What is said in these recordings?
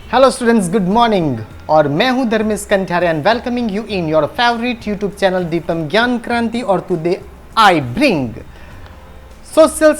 Hello students, good morning. और मैं हूं Dharmesh Kantharia and welcoming you in your favourite YouTube channel Deepam Gyan Kranti. और today I bring social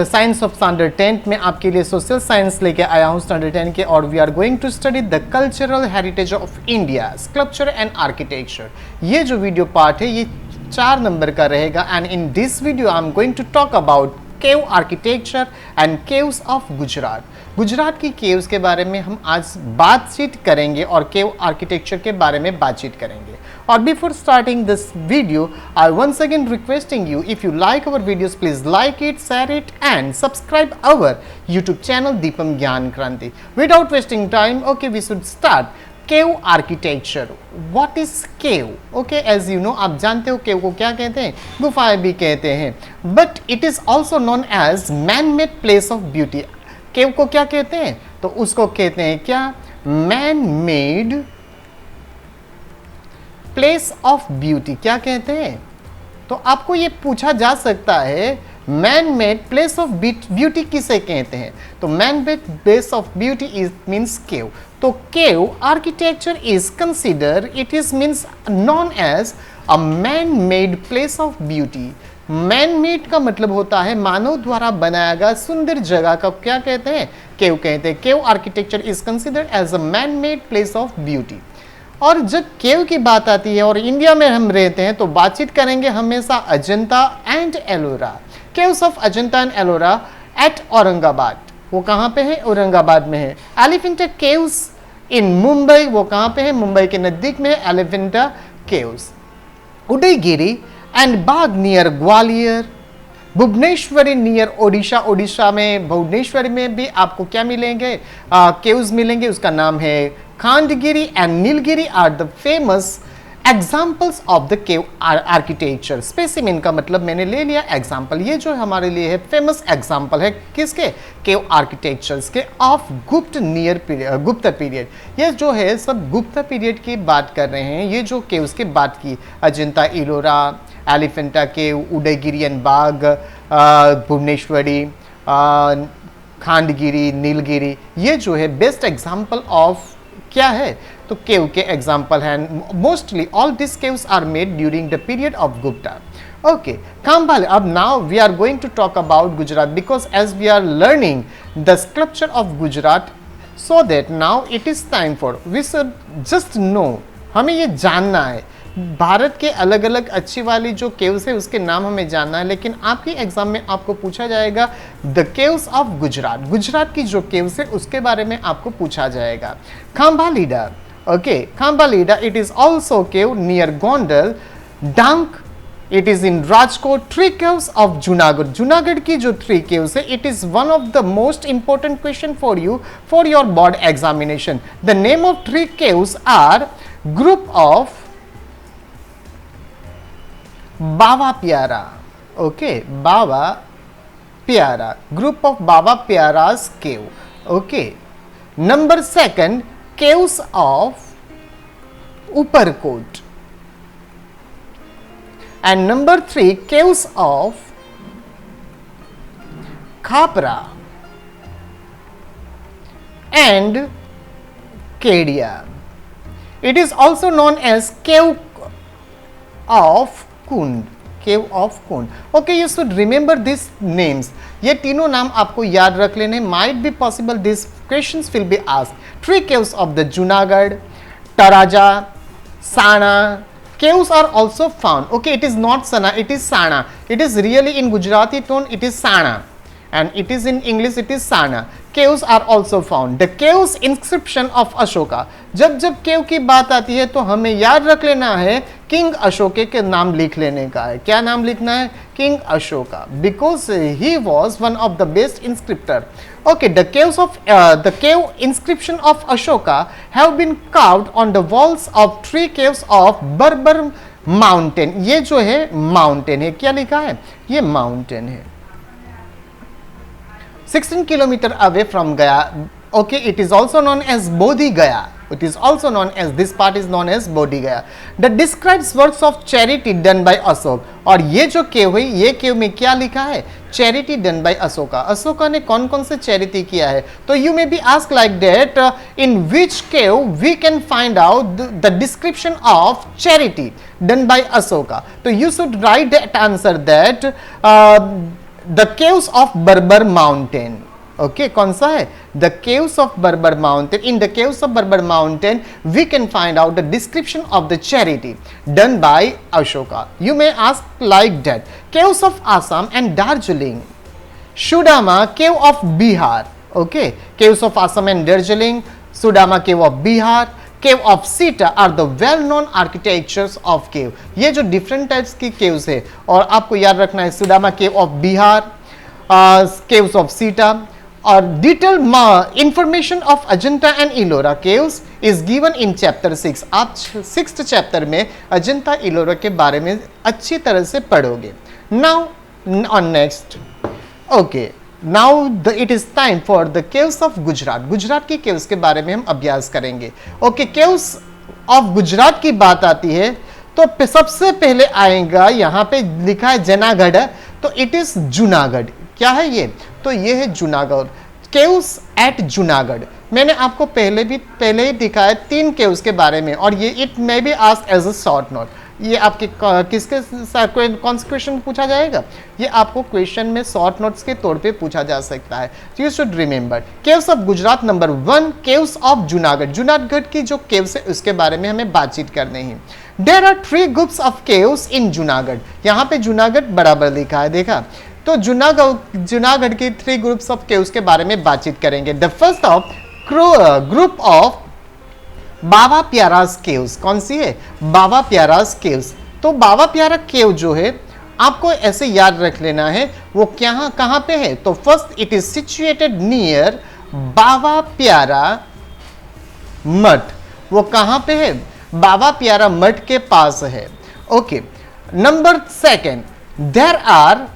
science of standard 10। में आपके लिए सोशल साइंस लेके आया हूं स्टैंडर्ड 10 के, और we are going to study the cultural heritage of India, sculpture and architecture. ये जो वीडियो पार्ट है ये 4 नंबर का रहेगा। And in this video I am going to talk about cave architecture and caves of Gujarat. Gujarat की केव्स के बारे में हम आज बातचीत करेंगे और केव आर्किटेक्चर के बारे में बातचीत करेंगे। और before starting this video I once again requesting you, if you like our videos please like it, share it and subscribe our YouTube channel Deepam Gyan Kranti. Without wasting time, okay, we should start. Cave architecture, what is cave? Okay, as you know, आप जानते हो केव को क्या कहते हैं, गुफाएं भी कहते हैं, but it is also known as man made place of beauty. Cave को क्या कहते हैं? तो उसको कहते हैं क्या? Man made place of beauty. क्या कहते हैं? तो आपको ये पूछा जा सकता है man made place of beauty किसे कहते हैं? तो man made place of beauty is means cave. तो cave architecture is consider, it is means known as a man made place of beauty. Man made का मतलब होता है मानव द्वारा बनाया गया सुंदर जगह का क्या कहते हैं? केव कहते हैं। Cave architecture is considered as a man made place of beauty. और जब केव की बात आती है और इंडिया में हम रहते हैं तो बातचीत करेंगे हमेशा Ajanta and Ellora. Caves of Ajanta and Ellora at Aurangabad. वो कहाँ पे है? औरंगाबाद में है। एलिफेंटा केव्स इन मुंबई, वो कहाँ पे है? मुंबई के नजदीक में है Elephanta caves. Udayagiri and Bagh near Gwalior. Bhuvaneshwari near Odisha, Odisha में भुवनेश्वरी में भी आपको क्या मिलेंगे? केव्स मिलेंगे, उसका नाम है Khandagiri and Nilgiri are the famous examples of the cave architecture. Specimen का मतलब मैंने ले लिया एग्जाम्पल। ये जो हमारे लिए है फेमस एग्जाम्पल है किसके? केव आर्किटेक्चर्स के ऑफ गुप्त नियर पीरियड, गुप्त पीरियड। ये जो है सब गुप्त पीरियड की बात कर रहे हैं। ये जो केव्स की बात की, अजंता इलोरा, एलिफेंटा केव, उदयगिरी एंड बाग, भुवनेश्वरी, खांडगिरी, नीलगिरी, ये जो है बेस्ट एग्जाम्पल ऑफ क्या है? तो केव के एग्जाम्पल हैं। Mostly all this caves are made during the period of Gupta. Okay, Khambale. अब now we are going to talk about Gujarat because as we are learning the sculpture of Gujarat, so that now it is time for we should just know, हमें ये जानना है भारत के अलग अलग अच्छी वाली जो केव्स है उसके नाम हमें जानना है। लेकिन आपके एग्जाम में आपको पूछा जाएगा the caves of Gujarat, Gujarat की जो केव्स है उसके बारे में आपको पूछा जाएगा। Khambhalida, okay, Khambhalida it is also cave near Gondal. Dhank it is in Rajkot. 3 caves of Junagadh, Junagadh की जो 3 केव्स है it is one of the most important question for you for your board examination. The name of 3 caves are group of Baba Pyara. Okay, Baba Pyara, group of Baba Pyara's cave. Okay, number 2 caves of Uparkot and number 3 caves of Khapra and Kedia. It is also known as cave of Kund, cave of Kund. Okay, you should remember this names. ये तीनों नाम आपको याद रख लेने। Might be possible this questions will be asked. 3 caves of the Junagadh, Talaja, Sana caves are also found. Okay, it is not Sana, it is Sana. It is really in Gujarati tone, it is Sana, and it is in English, it is Sana. Caves are also found. The caves inscription of Ashoka. जब जब केव की बात आती है तो हमें याद रख लेना है किंग अशोके के नाम लिख लेने का है। क्या नाम लिखना है? King Ashoka, because he was one of the best inscripter. Okay, the cave inscription of Ashoka have been carved on the walls of 3 caves of Barbar mountain. ये जो है माउंटेन है, क्या लिखा है? ये माउंटेन है 16 किलोमीटर अवे फ्रॉम गया। Okay, it is also known as Bodhi Gaya. It is also known as, this part is known as Bodh Gaya. That describes works of charity done by Ashok. और ये जो केव हुई, ये केव में क्या लिखा है? Charity done by Ashoka. Ashoka ने कौन कौन से चैरिटी किया है? तो you may be ask like that, in which cave we can find out the description of charity done by Ashoka. तो you should write that answer that the caves of Barabar mountain. Okay, कौन सा है? The caves of Barabar mountain. In the caves of Barabar mountain we can find out the description of the charity done by Ashoka. You may ask like that, caves of Assam and Darjeeling, Sudama cave of Bihar. Okay, caves of Assam and Darjeeling, Sudama cave of Bihar, cave of Sita are the well known architectures of cave. ये जो different types की caves है, और आपको याद रखना है, Sudama cave of Bihar, caves of Sita. और detail information of Ajanta and Ellora caves is given in chapter 6. आप 6th चैप्टर में अजंता इलोरा के बारे में अच्छी तरह से पढ़ोगे. Now on next, okay, now it is time for the caves of Gujarat. Gujarat की केव्स के बारे में हम अभ्यास करेंगे. ओके, केव्स ऑफ गुजरात की बात आती है तो सबसे पहले आएगा, यहाँ पे लिखा है जनागढ़, तो इट इज जूनागढ़. क्या है ये? तो ये है जूनागढ़, केव्स एट जूनागढ़. मैंने आपको पहले ही दिखाया 3 केव्स के बारे में, और ये it may be asked as a short note. ये आपके किसके कौन सा क्वेश्चन पूछा जाएगा? ये आपको क्वेश्चन में शॉर्ट नोट्स के तौर पे पूछा जा सकता है. You should remember caves of Gujarat. Number 1, caves of Junagadh. Junagadh की जो केव्स है उसके बारे में हमें बातचीत करनी है. There are 3 groups of caves in Junagadh. यहाँ पे जूनागढ़ बराबर लिखा है, देखा? तो जूनागढ़ की 3 ग्रुप्स ऑफ केव्स के बारे में बातचीत करेंगे. The first of group of Baba Pyara's caves. कौन सी है? बाबा प्यारास केव्स. तो बाबा प्यारा केव जो है आपको ऐसे याद रख लेना है, वो कहां पे है? तो first, it is situated near Baba Pyara Math. वो कहां पे है? बाबा प्यारा मठ के पास है. Okay, number 2, there are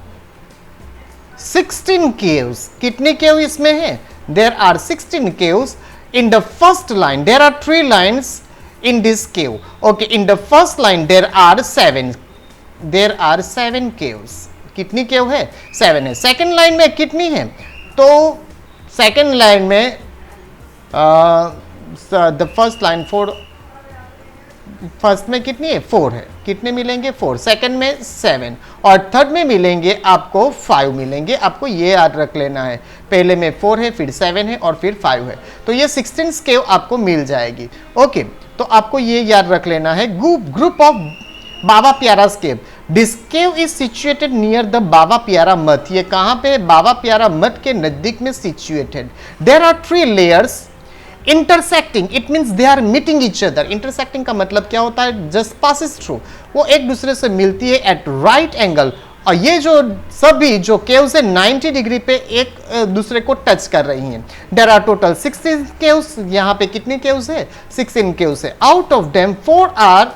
16 caves. कितने केव इसमें है? There are 16 caves. In the first line, there are 3 lines in this cave. Okay, in the first line there are 7. There are 7 caves. कितनी केव है? 7 है. सेकंड लाइन में कितनी है? तो सेकंड लाइन में द फर्स्ट लाइन 4, फर्स्ट में कितनी है? 4 है. कितने मिलेंगे? 4. सेकंड में 7, और थर्ड में मिलेंगे आपको 5 मिलेंगे. आपको ये याद रख लेना है, पहले में 4 है, फिर 7 है, और फिर 5 है. तो ये 16 केव आपको मिल जाएगी. ओके, तो आपको ये याद रख लेना है. Group of Baba Pyara's cave. This cave is situated near the Baba Pyara Math. ये कहां पे है? बाबा प्यारा मठ के नजदीक में situated. There are 3 layers intersecting. It means they are meeting each other. Intersecting का मतलब क्या होता है? Just passes through. वो एक दूसरे से मिलती है एट राइट एंगल. और ये जो सभी जो केव्स है 90 डिग्री पे एक दूसरे को टच कर रही हैं. There are total 16 caves. यहाँ पे कितने केव्स है? 16 केव्स है. Out of them 4 are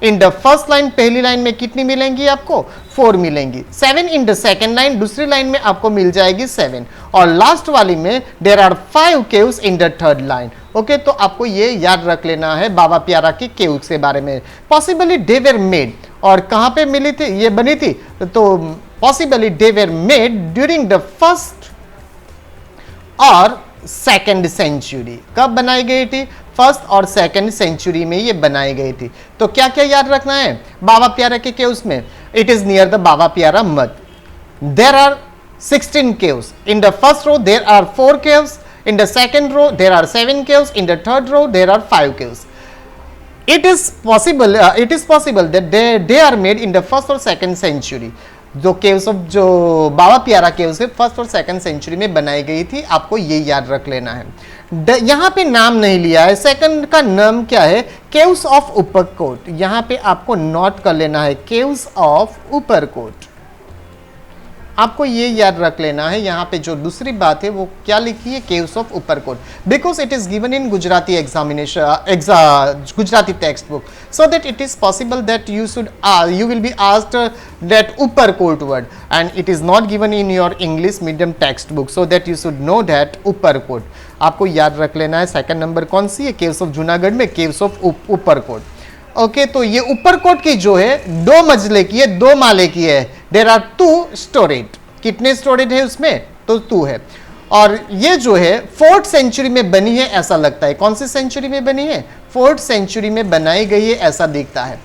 in the first line. पहली लाइन में कितनी मिलेंगी आपको? 4 मिलेंगी. 7 इन द सेकेंड लाइन. दूसरी लाइन में आपको मिल जाएगी 7. और लास्ट वाली में there are 5 caves in the third line. Okay, तो आपको ये याद रख लेना है बाबा प्यारा की केव्स के बारे में. Possibly they were made. और कहां पे मिली थी? ये बनी थी. तो possibly they were made during the first और सेकेंड सेंचुरी. कब बनाई गई थी? फर्स्ट और सेकेंड सेंचुरी में ये बनाई गई थी. तो क्या क्या याद रखना है बाबा प्यारा के केव्स में? It is near the Baba Pyara मठ. There are 16 caves. In the first row there are 4 caves. In the second row there are 7 caves. In the third row there are 5 caves. It is possible that they are made in the first or second century. जो caves of जो बाबा Pyara caves है first और second century में बनाई गई थी. आपको ये याद रख लेना है. यहाँ पे नाम नहीं लिया है. सेकंड का नाम क्या है? Caves of Uparkot. यहाँ पे आपको नोट कर लेना है केव्स ऑफ ऊपरकोट. आपको ये याद रख लेना है, यहाँ पे जो दूसरी बात है वो क्या लिखी है, caves of Uparkot, because it is given in Gujarati examination Gujarati text book, so that it is possible that you will be asked that Uparkot word and it is not given in your English medium textbook, so that you should know that Uparkot आपको याद रख लेना है। Second number कौन सी है, caves of Junagadh में caves of Uparkot. Okay, तो ये उपरकोट की जो है 2 मंजिले की है, 2 माले की है। देयर आर 2 स्टोरेज, कितने स्टोरेज है उसमें, तो 2 है। और ये जो है 4th सेंचुरी में बनी है ऐसा लगता है। कौन सी सेंचुरी में बनी है, 4th सेंचुरी में बनाई गई है ऐसा दिखता है।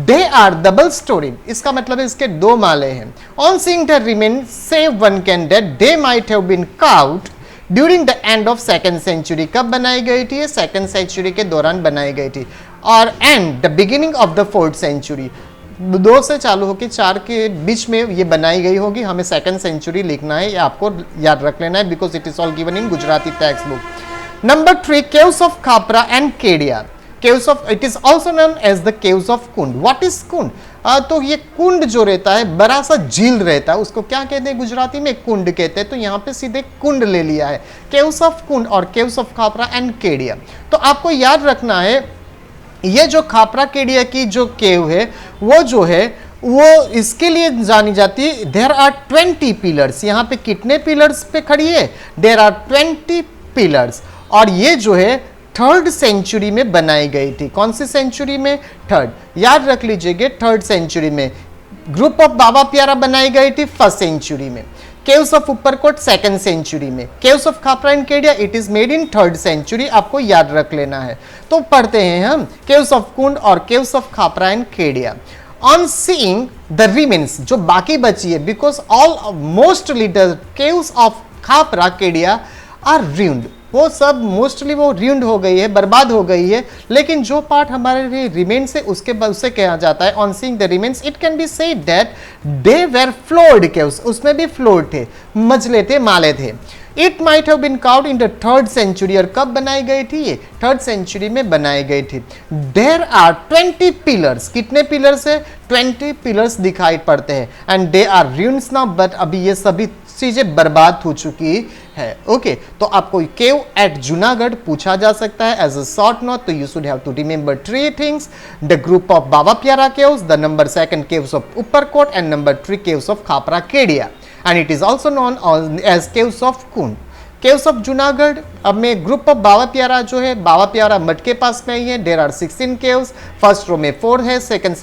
दे आर डबल स्टोरी, इसका मतलब है इसके 2 माले हैं। On seeing the remain save one can that they might have been carved during the end of 2nd century. कब बनाई गई थी, 2nd सेंचुरी के दौरान बनाई गई थी। और and the beginning of the 4th century, 2 से चालू होकर 4 के बीच में ये बनाई गई होगी। हमें 2nd सेंचुरी लिखना है, ये आपको याद रख लेना है, because it is all given in Gujarati text book. Number 3, caves of Khapra and Kedia. Caves of, it is also known as the caves of Kund. What is Kund, तो ये कुंड जो रहता है, बड़ा सा झील रहता है, उसको क्या कहते हैं गुजराती में, कुंड कहते हैं। तो यहाँ पे सीधे कुंड ले लिया है, केव्स ऑफ कुंड और caves of Khapra and Kedia. तो आपको याद रखना है, ये जो खापरा केडिया की जो केव है वो जो है वो इसके लिए जानी जाती है। देयर आर 20 पिलर्स, यहाँ पे कितने पिलर्स पे खड़ी है, देयर आर 20 पिलर्स। और ये जो है 3rd सेंचुरी में बनाई गई थी। कौन सी सेंचुरी में, 3rd, याद रख लीजिएगा 3rd सेंचुरी में। ग्रुप ऑफ बाबा प्यारा बनाई गई थी 1st सेंचुरी में। Caves of Uparkot 2nd century में। Caves of Khapra and Kedia it is made in 3rd century, आपको याद रख लेना है। तो पढ़ते हैं हम केव्स ऑफ कुंड और caves of Khapra and Kedia. On seeing the remains, जो बाकी बची है, because all mostly the caves of Khapra Kedia are ruined, वो सब मोस्टली वो ruined हो गई है, बर्बाद हो गई है। लेकिन जो पार्ट हमारे लिए रिमेन्स है उससे कहा जाता है on seeing the remains it can be said that they were floored caves, उसमें भी फ्लोर्ड थे, मजले थे, माले थे। It might have been carved in the 3rd century, और कब बनाई गई थी ये, 3rd सेंचुरी में बनाई गई थी। देयर आर 20 पिलर्स, कितने पिलर्स है, 20 पिलर्स दिखाई पड़ते हैं। And they are ruins now, but अभी ये सभी चीजें बर्बाद हो चुकी है। ओके, तो आपको केव एट जूनागढ़ पूछा जा सकता है एज अ शॉर्ट नोट। तो you should have to remember 3 things, the group of Baba Pyara caves, the number 2nd caves of Uparkot and number 3 caves of Khapra Kedia, and it is also known as caves of Kund. Caves of Junagadh, अब में group of Baba प्यारा जो है, बाबा प्यारा मठ के पास में ही है। There are 16 caves, 1st रो में 4 है, 2nd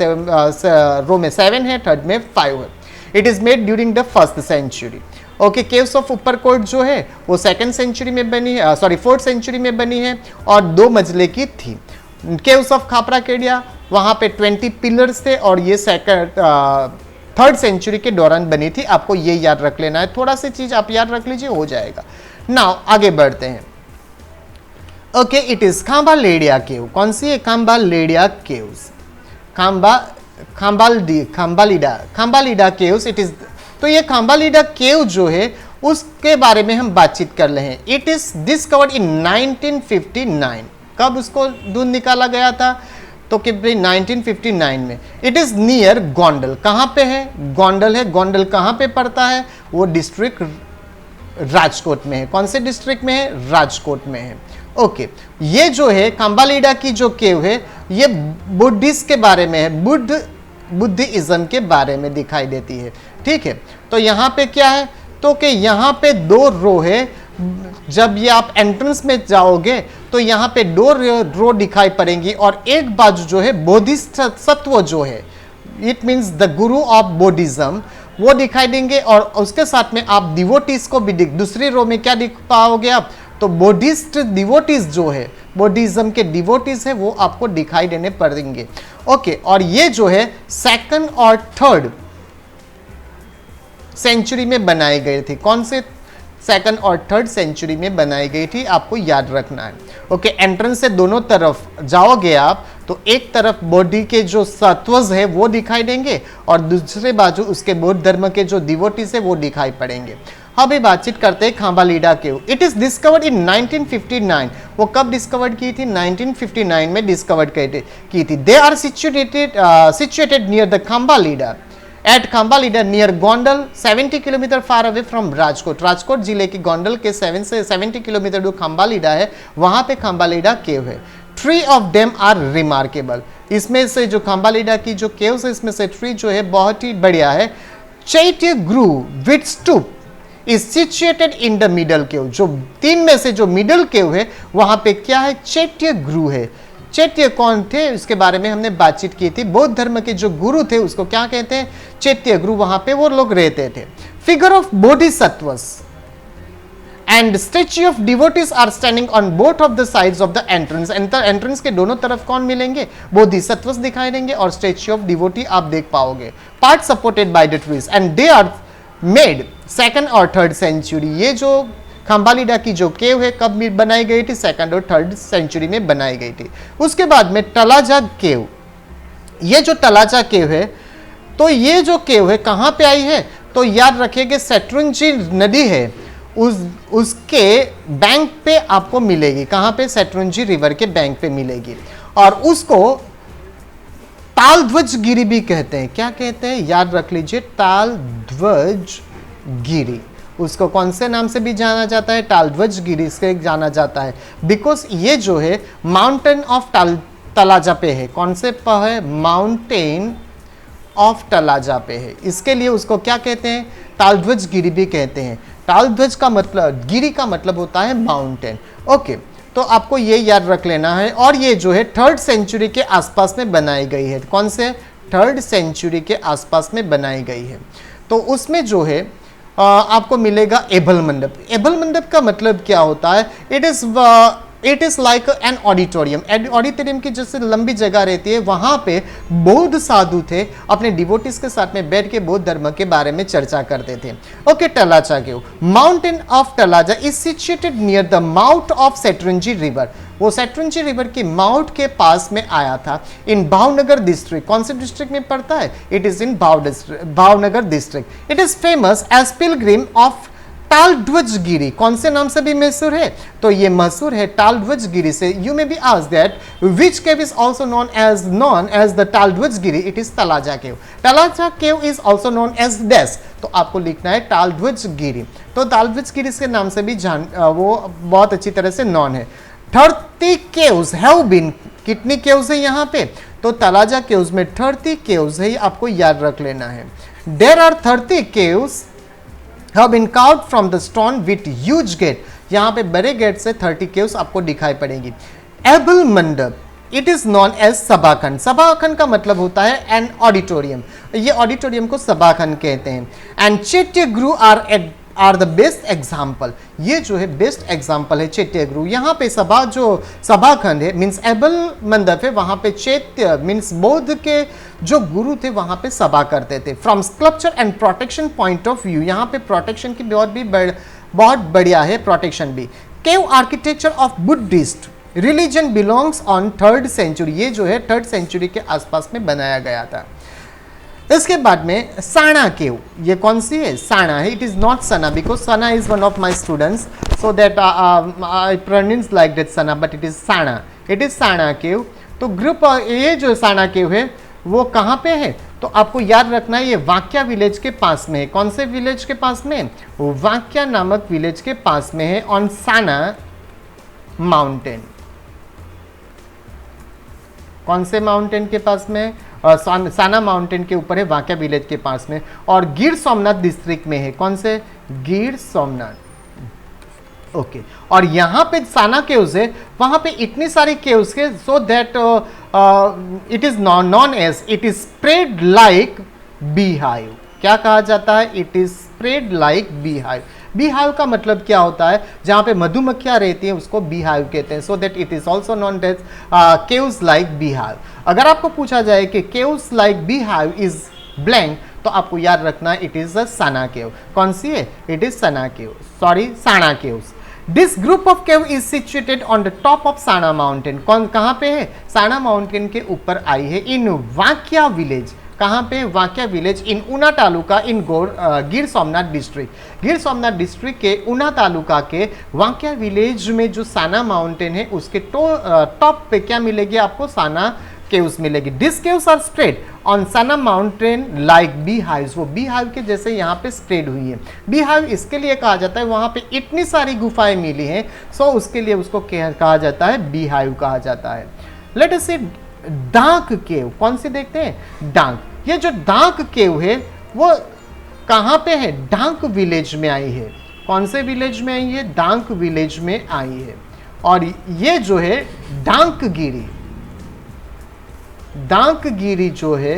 रो में 7 है, 3rd में 5 है। It is made during the 1st century. Okay, caves of Uparkot जो है वो 2nd सेंचुरी में बनी है, 4th सेंचुरी में बनी है और 2 मंजिले की थी। केव्स ऑफ खापरा केडिया, वहां पे 20 पिलर्स थे और ये 3rd सेंचुरी के दौरान बनी थी। आपको ये याद रख लेना है, थोड़ा सी चीज आप याद रख लीजिए, हो जाएगा। नाउ आगे बढ़ते हैं। ओके, इट इज खाम्बालेडिया केव। कौन सी है, खाम्बालेडिया केव्स, खाम्बालीडा केव्स। इट इज, तो ये खाम्बालीडा केव जो है उसके बारे में हम बातचीत कर रहे हैं। It is discovered in 1959। कब उसको ढूंढ निकाला गया था, तो कि 1959 में। इट इज नियर गोंडल, कहां पे है, गोंडल है। गोंडल कहां पे पड़ता है, वो डिस्ट्रिक्ट राजकोट में है। कौन से डिस्ट्रिक्ट में है, राजकोट में है। ओके, ये जो है खाम्बालीडा की जो केव है ये बुद्धिस्ट के बारे में है, बुद्धिज्म के बारे में दिखाई देती है। ठीक है, तो यहाँ पे क्या है, तो कि यहाँ पे 2 रो है। जब ये आप एंट्रेंस में जाओगे तो यहाँ पे 2 रो दिखाई पड़ेंगी और एक बाजू जो है बोधिसत्व जो है, it means the Guru of Buddhism, वो दिखाई देंगे। और उसके साथ में आप डिवोटीज को भी दूसरी रो में क्या दिख पाओगे आप, तो बुद्धिस्ट डिवोटीज जो है, बुद्धिज्म के डिवोटीज है, वो आपको दिखाई देने पड़ेंगे। ओके, और ये जो है 2nd और 3rd सेंचुरी में बनाई गई थी। कौन से, 2nd और 3rd सेंचुरी में बनाई गई थी, आपको याद रखना है। ओके, एंट्रेंस से दोनों तरफ जाओगे आप तो एक तरफ बॉडी के जो सत्वज है वो दिखाई देंगे और दूसरे बाजू उसके बौद्ध धर्म के जो डिवोटीज है वो दिखाई पड़ेंगे। अभी बातचीत करते हैं Khambhalida cave. It is discovered in 1959। वो कब डिस्कवर्ड की थी, 1959 में डिस्कवर्ड की थी। They are situated near the Khambhalida at Khambhalida near Gondal 70 kilometre far away from Rajkot. Rajkot जिले की गोंडल के 7 से 70 किलोमीटर दूर खंबालिडा है, वहां पे खंबालिडा केव है। 3 ऑफ देम आर रिमार्केबल। इसमें से जो खंबालिडा की जो केव्स है इसमें से 3 जो है बहुत ही बढ़िया है। चैत्य ग्रू with stupa is situated in the middle cave. जो 3 में से जो मिडल केव है वहां पे क्या है, चैत्य ग्रू है। चैत्य कौन थे इसके बारे में हमने बातचीत की थी। बौद्ध धर्म के जो गुरु थे उसको क्या कहते हैं, चैत्य गुरु, वहां पे वो लोग रहते थे। Figure of bodhisattvas and statue of devotees are standing on both of the sides of the entrance. Entrance के दोनों तरफ कौन मिलेंगे, बोधिसत्वस दिखाई देंगे और स्टैच्यू ऑफ डिवोटी आप देख पाओगे। Part supported by the trees and they are made 2nd और 3rd सेंचुरी। ये जो खंबालिडा की जो केव है कब बनाई गई थी, 2nd और 3rd सेंचुरी में बनाई गई थी। उसके बाद में तलाजा केव। ये जो तलाजा केव है, तो ये जो केव है कहां पे आई है, तो याद रखिएगा शत्रुंजी नदी है उसके बैंक पे आपको मिलेगी। कहां पे, शत्रुंजी रिवर के बैंक पे मिलेगी। और उसको तालध्वज गिरी भी कहते हैं। क्या कहते हैं, याद रख लीजिए, तालध्वज गिरी। उसको कौन से नाम से भी जाना जाता है, तालध्वज गिरी से जाना जाता है। बिकॉज ये जो है माउंटेन ऑफ तलाजा पे है। कौन से पर है, माउंटेन ऑफ तलाजा पे है, इसके लिए उसको क्या कहते हैं, तालध्वज गिरी भी कहते हैं। तालध्वज का मतलब, गिरी का मतलब होता है माउंटेन। ओके, तो आपको ये याद रख लेना है। और ये जो है 3rd सेंचुरी के आसपास में बनाई गई है। कौन से, 3rd सेंचुरी के आसपास में बनाई गई है। तो उसमें जो है आपको मिलेगा एबल मंडप। एबल मंडप का मतलब क्या होता है, it is like an auditorium. Auditorium की जैसे लंबी जगह रहती है, वहां पे बौद्ध साधु थे, अपने डिवोटीज के साथ में बैठ के बौद्ध धर्म के बारे में चर्चा करते थे। Okay, Talaja cave. Mountain of Talaja is situated near the mouth of Shetrunji river. वो शत्रुंजी रिवर की माउथ के पास में आया था, इन भावनगर डिस्ट्रिक्ट। कौन से डिस्ट्रिक्ट में पड़ता है, it is in Bhavnagar district. It is famous as pilgrim of Taldhwaj Giri. कौन से नाम से भी मशहूर है, तो ये मशहूर है तालध्वज गिरी से। You may be asked that which cave is also known as the Taldhwaj Giri, it is Talaja cave. Talaja cave is also known as dash, तो आपको लिखना है तालध्वज गिरी। तो तालध्वज गिरी के नाम से भी वो बहुत अच्छी तरह से नॉन है। 30 केव्स हैव बीन, कितनी केव्स है यहाँ पे, तो तलाजा केव्स में 30 केव्स है, आपको याद रख लेना है। There are 30 caves have been carved from the stone with huge gate। यहाँ पे बड़े गेट से 30 केव्स आपको दिखाई पड़ेंगी। एबल मंडप, इट इज नॉन एज सभाखंड। सभाखंड का मतलब होता है एन ऑडिटोरियम। ये ऑडिटोरियम को सभाखंड कहते हैं। एंड चैत्य ग्रू आर द बेस्ट एग्जाम्पल। ये जो है बेस्ट एग्जाम्पल है चैत्य ग्रू। यहाँ पे सभाखंड है, मीन्स एबल मंडप है, वहां पे चैत्य मीन्स बौद्ध के जो गुरु थे वहां पे सभा करते थे। From sculpture and protection point of view, यहाँ पे प्रोटेक्शन की बहुत बढ़िया है प्रोटेक्शन भी। Cave architecture of Buddhist religion belongs on 3rd century. ये जो है 3rd सेंचुरी के आसपास में बनाया गया था। इसके बाद में साना केव, ये कौन सी है, साना है। It is not Sana, because Sana is one of my students, so that I pronounce like that Sana, but it is Sana. It is Sana cave. तो ग्रुप, ये जो साना केव है वो कहाँ पे है, तो आपको याद रखना है ये वाक्या विलेज के पास में है। कौन से विलेज के पास में, वाक्या नामक विलेज के पास में है, ऑन साना माउंटेन। कौन से माउंटेन के पास में, साना माउंटेन के ऊपर है, वाक्या विलेज के पास में। और गिर सोमनाथ डिस्ट्रिक्ट में है। कौन से, गिर सोमनाथ। ओके, और यहाँ पे साना केव्स है, वहां पे इतनी सारी केव्स के, so that it is known as, it is spread like bee hive. क्या कहा जाता है, it is spread like bee hive. Bee hive का मतलब क्या होता है, जहां पे मधुमक्खियां रहती हैं उसको बी हाइव कहते हैं। सो that it is also known as caves like bee hive. अगर आपको पूछा जाए कि caves like bee hive is blank, तो आपको याद रखना इट इज अ साना केव। कौन सी है, it is Sana cave, sorry Sana caves. This group of cave is situated on the top of Sana mountain. कहाँ पे है, साना माउंटेन के ऊपर आई है, इन वाक्या विलेज। कहाँ पे, वाक्या village in Una taluka in Gir Somnath district. Gir Somnath district के ऊना तालुका के वाक्या विलेज में जो साना माउंटेन है उसके टॉप पे क्या मिलेगी आपको, साना केव्स मिलेगी। This caves are spread on Sana mountain like bee hive, वो बी हाइव के जैसे यहाँ पे स्प्रेड हुई है। बी हाइव इसके लिए कहा जाता है वहाँ पे इतनी सारी गुफाएं मिली हैं, सो उसके लिए उसको कहा जाता है बी हाइव कहा जाता है। लेट अस सी डार्क केव, कौन सी देखते हैं, डार्क। ये जो डार्क केव है वो कहाँ पे है, डार्क विलेज में आई है। कौन से विलेज में आई है, डार्क विलेज में आई है। और ये जो है डांकगिरी जो है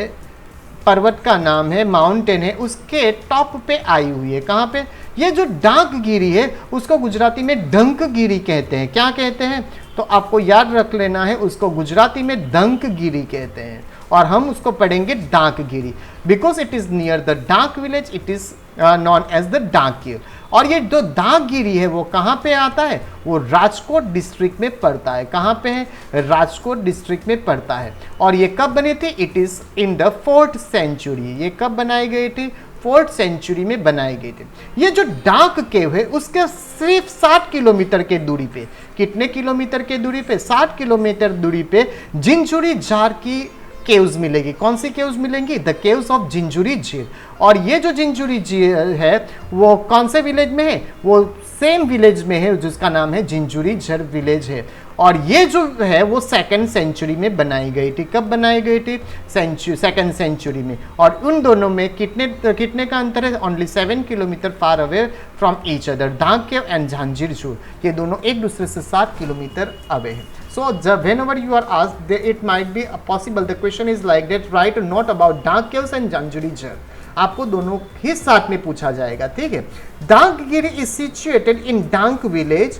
पर्वत का नाम है, माउंटेन है, उसके टॉप पे आई हुई है। कहाँ पे, ये जो डांकगिरी है उसको गुजराती में डंकगिरी कहते हैं। क्या कहते हैं, तो आपको याद रख लेना है, उसको गुजराती में डंकगिरी कहते हैं और हम उसको पढ़ेंगे Dhankgiri, because it is near the Dhank village, it is known as the Dhank. और ये जो डांकगिरी है वो कहाँ पे आता है, वो राजकोट डिस्ट्रिक्ट में पड़ता है। कहाँ पे है, राजकोट डिस्ट्रिक्ट में पड़ता है। और ये कब बनी थी, it is in the 4th century. ये कब बनाई गई थी, 4th सेंचुरी में बनाई गई थी। ये जो डार्क केव है उसके सिर्फ 60 किलोमीटर के दूरी पे, कितने किलोमीटर के दूरी पे, 60 किलोमीटर दूरी पे जिंजुरी जार की केव्स मिलेगी। कौन सी केव्स मिलेंगी, द केव्स ऑफ जिंजुरी झील। और ये जो जिंजुरी झील है वो कौन से विलेज में है, वो सेम विलेज में है जिसका नाम है जिंजुरी झर विलेज है। और ये जो है वो 2nd सेंचुरी में बनाई गई थी। कब बनाई गई थी, 2nd सेंचुरी में। और उन दोनों में कितने का अंतर है, only 7 kilometre far away from each other. Dhank cave and Jhanjhir झील ये दोनों एक दूसरे से 7 किलोमीटर अवे है। So whenever you are asked, it might be possible. The question is like that. Write a note about Dank Caves and Janjuri Jhar. आपको दोनों ही साथ में पूछा जाएगा, ठीक है। Dhankgiri is situated in Dhank village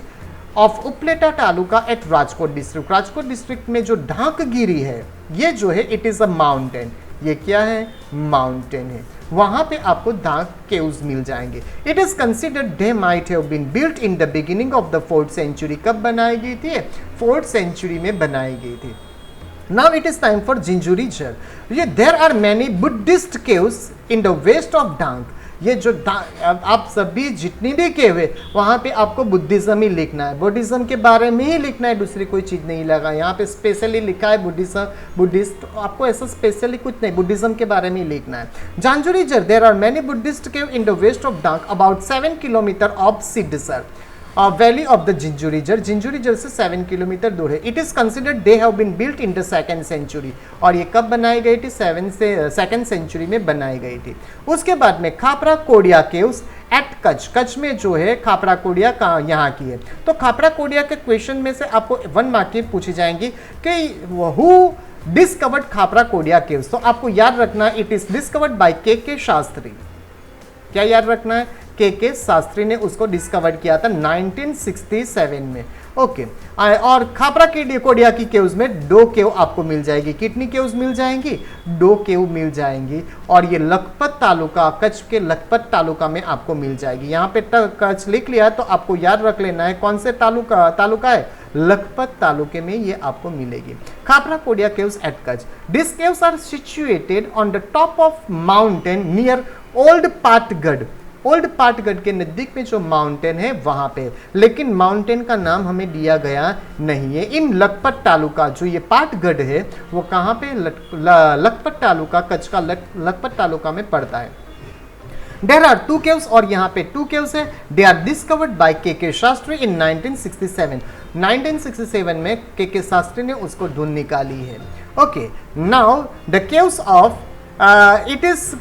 of Upleta taluka at Rajkot district. Rajkot district में जो डांकगिरी है ये जो है इट इज अ माउंटेन। ये क्या है, माउंटेन है। वहां पे आपको डार्क केव्स मिल जाएंगे। It is considered they might have been built in the beginning of the 4th century. कब बनाई गई थी, 4th सेंचुरी में बनाई गई थी। Now it is time for Jhinjhuri Jhar. ये there are many Buddhist caves in the west of Dhank. ये जो आप सभी जितनी भी केव है वहाँ पे आपको बुद्धिज्म ही लिखना है, बुद्धिज्म के बारे में ही लिखना है, दूसरी कोई चीज़ नहीं लगा। यहाँ पे स्पेशली लिखा है बुद्धिस्ट, आपको ऐसा स्पेशली कुछ नहीं, बुद्धिज्म के बारे में ही लिखना है। Jhanjhuri Jhar, there are many Buddhist cave in the west of Dhank about 7 kilometre of Siddhsar valley of the Jhinjhuri Jhar. Jhinjhuri Jhar से 7 किलोमीटर दूर है। It is considered they have been built in the 2nd century. और ये कब बनाई गई थी, 2nd सेंचुरी में बनाई गई थी। उसके बाद में खापरा कोडिया केव्स एट कच्छ। कच्छ में जो है खापरा कोडिया का यहाँ की है। तो खापरा कोडिया के क्वेश्चन में से आपको 1 मार्क की पूछी जाएंगी कि who discovered Khapra Kodiya caves. तो आपको याद रखना इट इज डिस्कवर्ड बाय के शास्त्री। क्या याद रखना है, के शास्त्री ने उसको डिस्कवर किया था 1967 में। ओके, और खापरा कोडिया की केव्स में 2 केव आपको मिल जाएगी। कितनी केव्स मिल जाएंगी, 2 केव मिल जाएंगी। और ये लखपत तालुका, कच्छ के लखपत तालुका में आपको मिल जाएगी। यहाँ पे कच्छ लिख लिया तो आपको याद रख लेना है कौन से तालुका है, लखपत तालुके में ये आपको मिलेगी। Khapra Kodiya caves at Kutch. This caves are situated on the top of mountain near old Patgadh. Old Patgadh के नजदीक में जो माउंटेन है वहां पे, लेकिन माउंटेन का नाम हमें दिया गया नहीं है। इन लखपत तालुका, जो ये पाटगढ़ है वो कहां पे, लखपत तालुका, कच्छ का लखपत तालुका में पड़ता है। देयर आर 2 केव्स, और यहाँ पे 2 केव्स है। दे आर डिस्कवर्ड बाय के शास्त्री इन 1967। 1967 में के शास्त्री ने उसको ढूंढ निकाली है। Okay, now the caves of it is,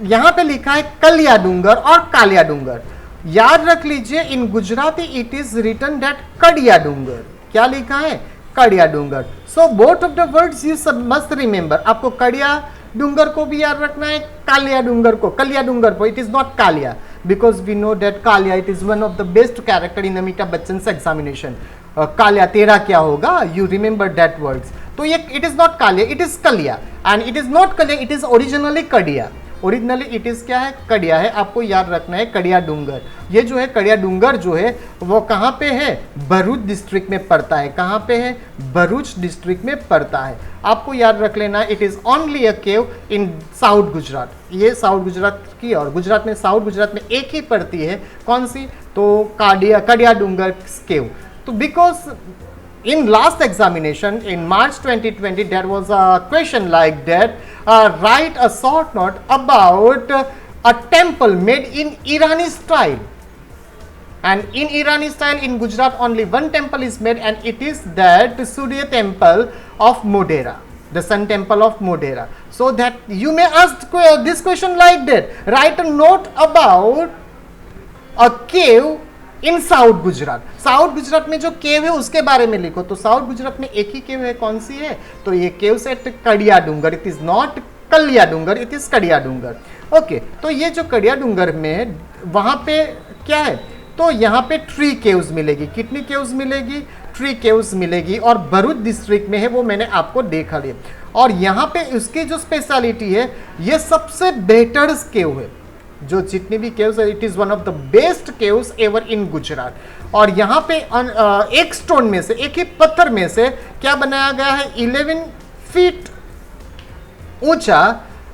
यहां पे लिखा है कलिया डूंगर और कालिया डूंगर। याद रख लीजिए in Gujarati it is written that Kadiya Dungar. क्या लिखा है, Kadiya Dungar. So both of the words you must remember. आपको कड़िया डूंगर को भी याद रखना है, कालिया डूंगर को, कलिया डूंगर को। It is not Kalia because we know that Kalia it is one of the best character in Amitabh Bachchan examination. Kalia तेरा क्या होगा, यू रिमेंबर दैट वर्ड्स। तो ये it is not Kalia, it is Kaliya. And it is not Kaliya, it is originally Kadiya. Originally it is क्या है, कड़िया है। आपको याद रखना है कड़िया डूंगर। ये जो है कड़िया डूंगर जो है वो कहाँ पे है, भरूच डिस्ट्रिक्ट में पड़ता है। कहाँ पे है, भरूच डिस्ट्रिक्ट में पड़ता है। आपको याद रख लेना it is only a cave in south Gujarat. ये साउथ गुजरात की, और गुजरात में, साउथ गुजरात में एक ही पड़ती है, कौन सी, तो कड़िया डूंगर केव। तो because in last examination in March 2020 there was a question like that, write a short note about a temple made in Irani style, and in Irani style in Gujarat only one temple is made, and it is that Surya temple of Modhera, the sun temple of Modhera. So that you may ask this question like that, write a note about a cave in south Gujarat. South Gujarat में जो केव है उसके बारे में लिखो। तो south Gujarat में एक ही केव है, कौन सी है? तो ये केव से Kadiya Dungar, it is not Kaliya Dungar, it is Kadiya Dungar. Okay, तो ये जो कड़िया डूंगर में वहां पे क्या है? तो यहाँ पे 3 केव्स मिलेगी। कितनी केव्स मिलेगी? 3 केव्स मिलेगी, और भरूच डिस्ट्रिक्ट में है, वो मैंने आपको देखा लिया। और यहाँ पे उसकी जो स्पेशलिटी है, ये सबसे बेटर केव है, जो जितनी भी केव्स है, it is one of the best caves ever in Gujarat. और यहाँ पे एक स्टोन में से, एक ही पत्थर में से क्या बनाया गया है? 11 फीट ऊंचा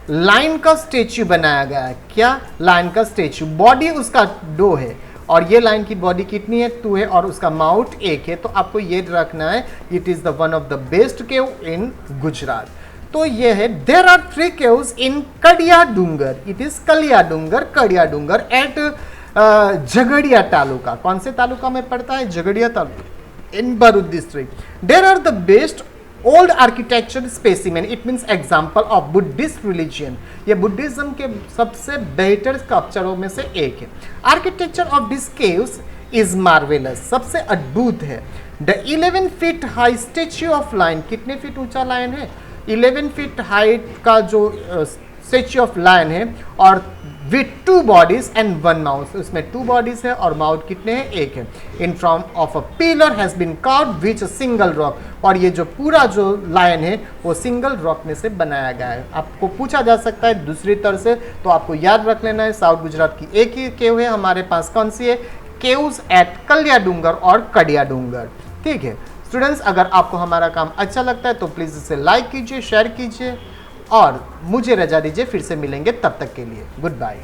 लाइन का स्टेच्यू बनाया गया है। क्या? लाइन का स्टेच्यू। बॉडी उसका 2 है, और ये लाइन की बॉडी कितनी है? 2 है, और उसका माउथ 1 है। तो आपको ये रखना है, it is the one of the best cave in Gujarat. तो ये है, there are 3 caves in Kadiya Dungar, it is Kaliya Dungar, Kadiya Dungar at Jhagadia taluka. कौन से तालुका में पड़ता है? Jhagadia taluka in Bharuch district. There are the best old architecture specimen, it means example of Buddhist religion. ये Buddhism के सबसे बेहतर स्कल्पचरों में से एक है। Architecture of this caves is marvellous, सबसे अद्भुत है। The 11 feet high statue of line, कितने फीट ऊंचा लाइन है? 11 फीट हाइट का जो स्टेच्यू ऑफ लाइन है, और विथ 2 बॉडीज एंड 1 माउथ। इसमें 2 बॉडीज है और माउथ कितने हैं? 1 है। In form of a pillar has been carved which a single rock, और ये जो पूरा जो लाइन है वो सिंगल रॉक में से बनाया गया है। आपको पूछा जा सकता है दूसरी तरह से, तो आपको याद रख लेना है, साउथ गुजरात की एक ही केव है हमारे पास। कौन सी है? केव्स एट कलिया डूंगर और कड़िया डूंगर। ठीक है स्टूडेंट्स, अगर आपको हमारा काम अच्छा लगता है तो प्लीज़ इसे लाइक कीजिए, शेयर कीजिए, और मुझे रजा दीजिए। फिर से मिलेंगे, तब तक के लिए गुड बाय।